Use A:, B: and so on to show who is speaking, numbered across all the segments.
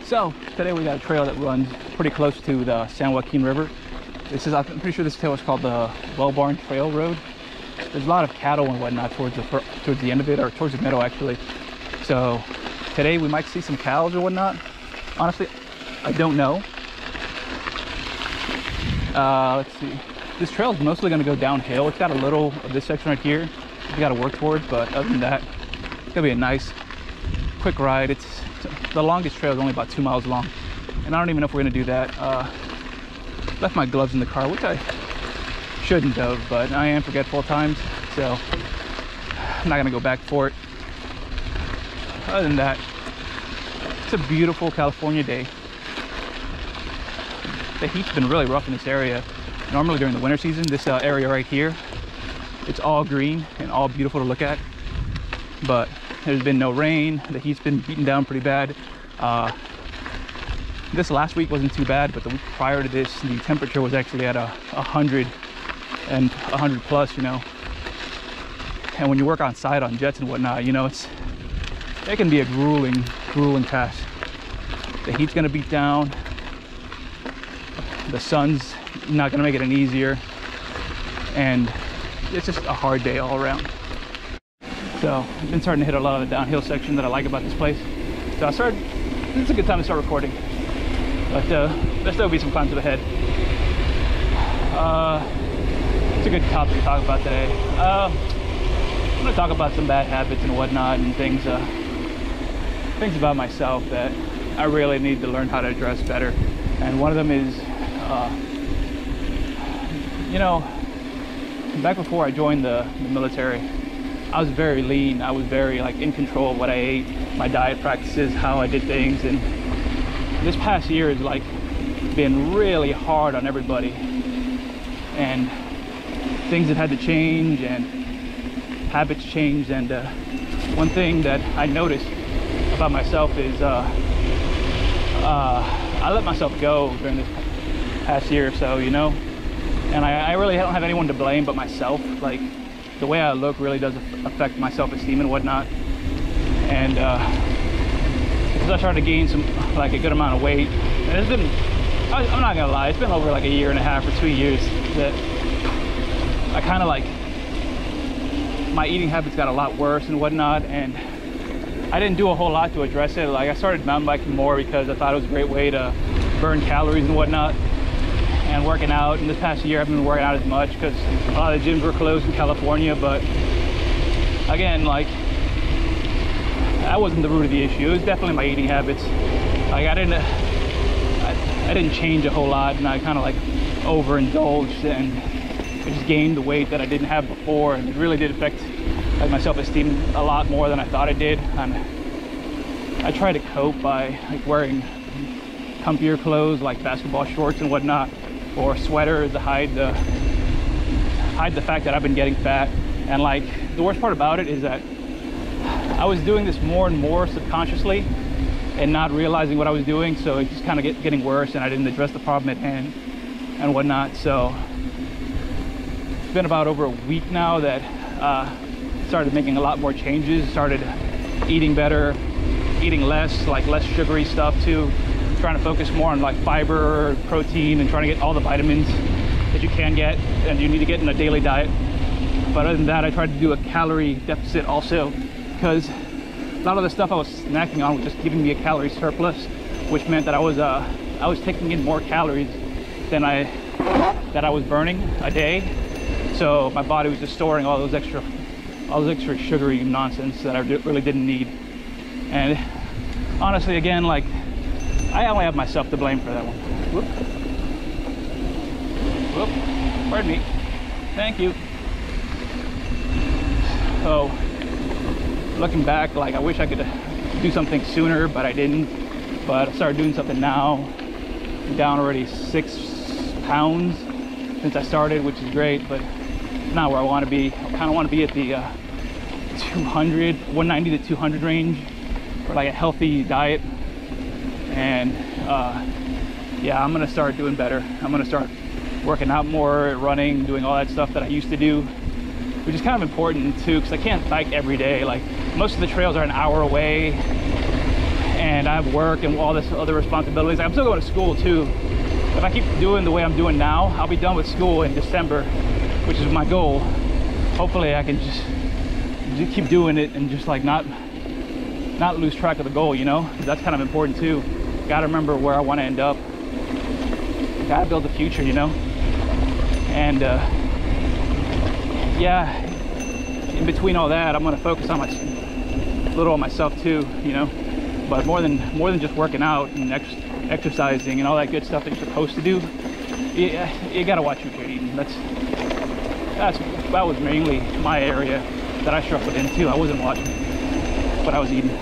A: So today we got a trail that runs pretty close to the San Joaquin River. I'm pretty sure this trail is called the Well Barn Trail Road. There's a lot of cattle and whatnot towards the end of it, or towards the middle actually. So today we might see some cows or whatnot. Honestly, I don't know. Let's see. This trail is mostly going to go downhill. It's got a little of this section right here we got to work towards, but other than that, it's gonna be a nice quick ride. The longest trail is only about 2 miles long, and I don't even know if we're gonna do that. Left my gloves in the car, which I shouldn't have, but I am forgetful at times, so I'm not gonna go back for it. Other than that, it's a beautiful California day. The heat's been really rough in this area. Normally during the winter season, this area right here, it's all green and all beautiful to look at, but there's been no rain. The heat's been beaten down pretty bad. This last week wasn't too bad, but the week prior to this, the temperature was actually at 100 and 100 plus, you know. And when you work on site on jets and whatnot, you know, it can be a grueling task. The heat's gonna beat down. The sun's not gonna make it any easier, and it's just a hard day all around. So I've been starting to hit a lot of the downhill section that I like about this place. So it's a good time to start recording. But there'll still be some climbs ahead. It's a good topic to talk about today. I'm gonna talk about some bad habits and whatnot, and things about myself that I really need to learn how to address better. And one of them is, you know, back before I joined the military, I was very lean. I was very in control of what I ate, my diet practices, how I did things. And this past year has been really hard on everybody, and things have had to change and habits changed. And one thing that I noticed about myself is I let myself go during this past year or so, you know. And I really don't have anyone to blame but myself. Like, the way I look really does affect my self-esteem and whatnot. And because I started to gain a good amount of weight, and it's been, I'm not gonna lie, it's been over a year and a half or 2 years that I kind of my eating habits got a lot worse and whatnot, and I didn't do a whole lot to address it. I started mountain biking more because I thought it was a great way to burn calories and whatnot, and working out. And this past year I haven't been working out as much because a lot of the gyms were closed in California. But again, that wasn't the root of the issue. It was definitely my eating habits. I didn't change a whole lot, and I kind of overindulged, and I just gained the weight that I didn't have before, and it really did affect my self-esteem a lot more than I thought it did. And I try to cope by wearing comfier clothes like basketball shorts and whatnot, or sweaters to hide the fact that I've been getting fat. And the worst part about it is that I was doing this more and more subconsciously and not realizing what I was doing, so it's just kind of getting worse, and I didn't address the problem at hand and whatnot. So it's been about over a week now that started making a lot more changes, started eating better, eating less sugary stuff too, trying to focus more on fiber, protein, and trying to get all the vitamins that you can get and you need to get in a daily diet. But other than that, I tried to do a calorie deficit also, because a lot of the stuff I was snacking on was just giving me a calorie surplus, which meant that I was taking in more calories than I was burning a day. So my body was just storing all those extra sugary nonsense that I really didn't need. And honestly, again, I only have myself to blame for that one. Whoop. Whoop. Pardon me. Thank you. So, looking back, I wish I could do something sooner, but I didn't. But I started doing something now. I'm down already 6 pounds since I started, which is great, but not where I want to be. I kind of want to be at the 190 to 200 range for a healthy diet. And yeah, I'm gonna start doing better. I'm gonna start working out more, running, doing all that stuff that I used to do, which is kind of important too, because I can't bike every day. Most of the trails are an hour away, and I have work and all this other responsibilities. I'm still going to school too. If I keep doing the way I'm doing now, I'll be done with school in December, which is my goal. Hopefully I can just keep doing it and just like not lose track of the goal, you know? That's kind of important too. Gotta remember where I want to end up. Gotta build the future, you know? And yeah, in between all that, I'm gonna focus on a little on myself too, you know? But more than just working out and exercising and all that good stuff that you're supposed to do, you gotta watch what you're eating. That was mainly my area that I struggled in too. I wasn't watching what I was eating.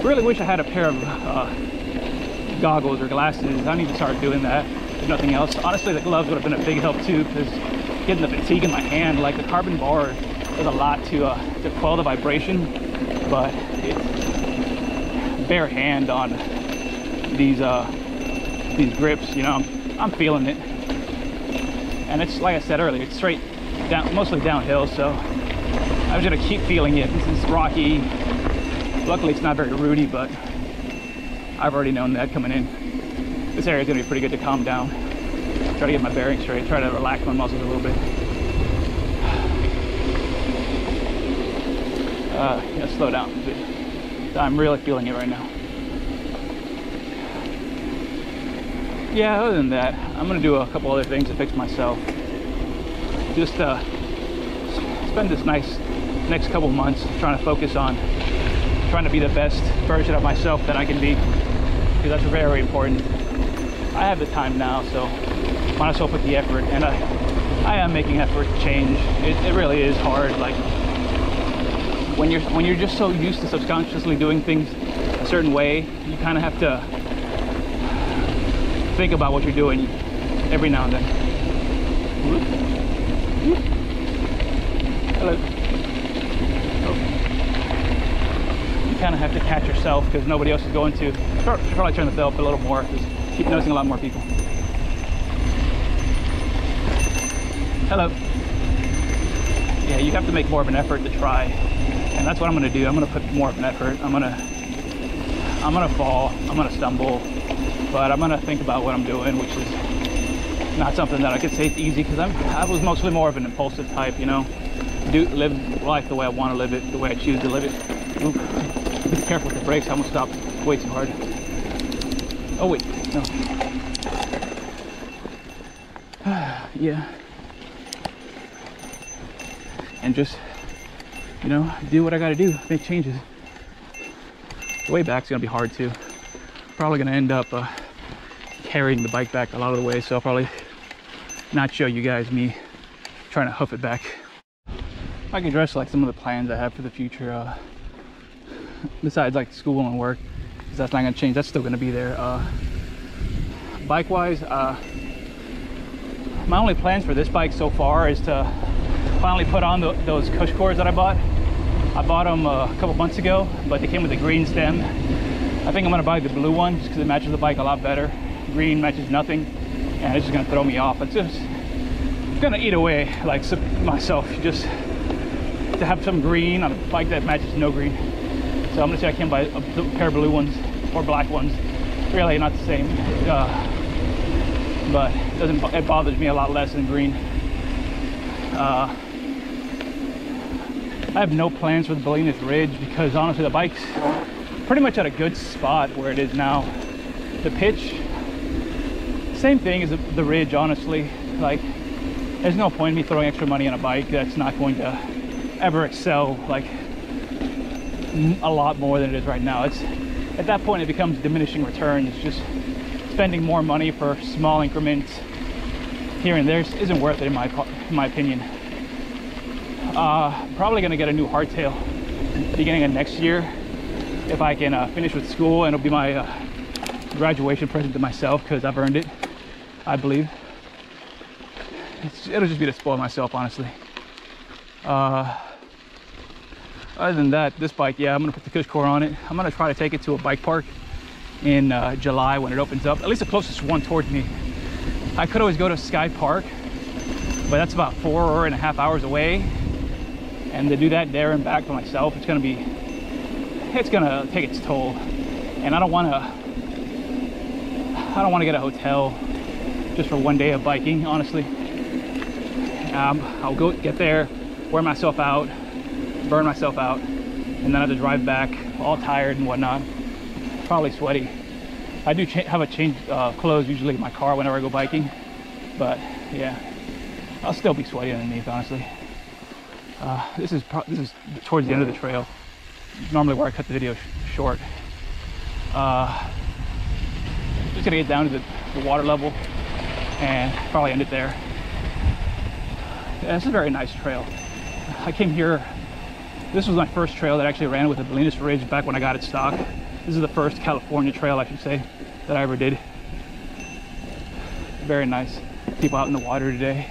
A: Really wish I had a pair of goggles or glasses. I need to start doing that, if nothing else. Honestly, the gloves would have been a big help too, because getting the fatigue in my hand, like the carbon bar does a lot to quell the vibration, but it's bare hand on these grips, you know. I'm feeling it, and it's like I said earlier, it's straight down, mostly downhill, so I'm just gonna keep feeling it. This is rocky. Luckily it's not very rooty, but I've already known that coming in. This area is gonna be pretty good to calm down. Try to get my bearings straight, try to relax my muscles a little bit. Yeah, slow down a bit. I'm really feeling it right now. Yeah, other than that, I'm gonna do a couple other things to fix myself. Just spend this next couple months trying to focus on trying to be the best version of myself that I can be, because that's very important. I have the time now, so might as well put the effort, and I am making effort to change. It really is hard. Like when you're just so used to subconsciously doing things a certain way, you kind of have to think about what you're doing every now and then. Hello. You kind of have to catch yourself because nobody else is going to. Probably turn the bell up a little more. Just keep noticing a lot more people. Hello. Yeah, you have to make more of an effort to try, and that's what I'm going to do. I'm going to put more of an effort. I'm going to fall. I'm going to stumble, but I'm going to think about what I'm doing, which is not something that I could say it's easy, because I was mostly more of an impulsive type, you know. Live life the way I want to live it, the way I choose to live it. Oop. Be careful with the brakes. I almost stopped way too hard. Oh wait, no. Yeah. And just, you know, do what I got to do. Make changes. The way back's gonna be hard too. Probably gonna end up carrying the bike back a lot of the way, so I'll probably not show you guys me trying to hoof it back. I can address like some of the plans I have for the future, besides like school and work, because that's not gonna change. That's still gonna be there. Bike wise, my only plans for this bike so far is to finally put on those cush cords that I bought. I bought them a couple months ago, but they came with a green stem. I think I'm gonna buy the blue one just because it matches the bike a lot better. Green matches nothing, and it's just gonna throw me off. It's just gonna eat away like myself, just to have some green on a bike that matches no green. So I'm gonna see if I can buy a pair of blue ones or black ones. Really not the same, but it bothers me a lot less than green. I have no plans for the Bolinas Ridge because honestly the bike's pretty much at a good spot where it is now. The pitch, same thing as the Ridge, honestly. Like, there's no point in me throwing extra money on a bike that's not going to ever excel like a lot more than it is right now. It's at that point it becomes diminishing returns. Just spending more money for small increments here and there isn't worth it in my opinion. Probably gonna get a new hardtail beginning of next year if I can finish with school, and it'll be my graduation present to myself because I've earned it, I believe. It'll just be to spoil myself, honestly. Other than that, this bike, yeah, I'm gonna put the cush core on it. I'm gonna try to take it to a bike park in July when it opens up, at least the closest one towards me. I could always go to Sky Park, but that's about 4.5 hours away, and to do that there and back for myself, it's gonna take its toll. and I don't want to get a hotel just for one day of biking, honestly. I'll go get there, wear myself out, burn myself out, and then I have to drive back all tired and whatnot, probably sweaty. I do have a change clothes usually in my car whenever I go biking, but yeah, I'll still be sweaty underneath, honestly. This is towards the end of the trail, normally where I cut the video short. Just gonna get down to the water level and probably end it there. Yeah, this is a very nice trail. I came here, this was my first trail that I actually ran with the Bolinas Ridge back when I got it stock. This is the first California trail, I should say, that I ever did. Very nice. People out in the water today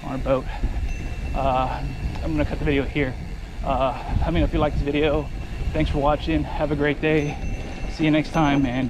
A: on a boat. I'm gonna cut the video here. Let me know if you like this video. Thanks for watching. Have a great day. See you next time, man.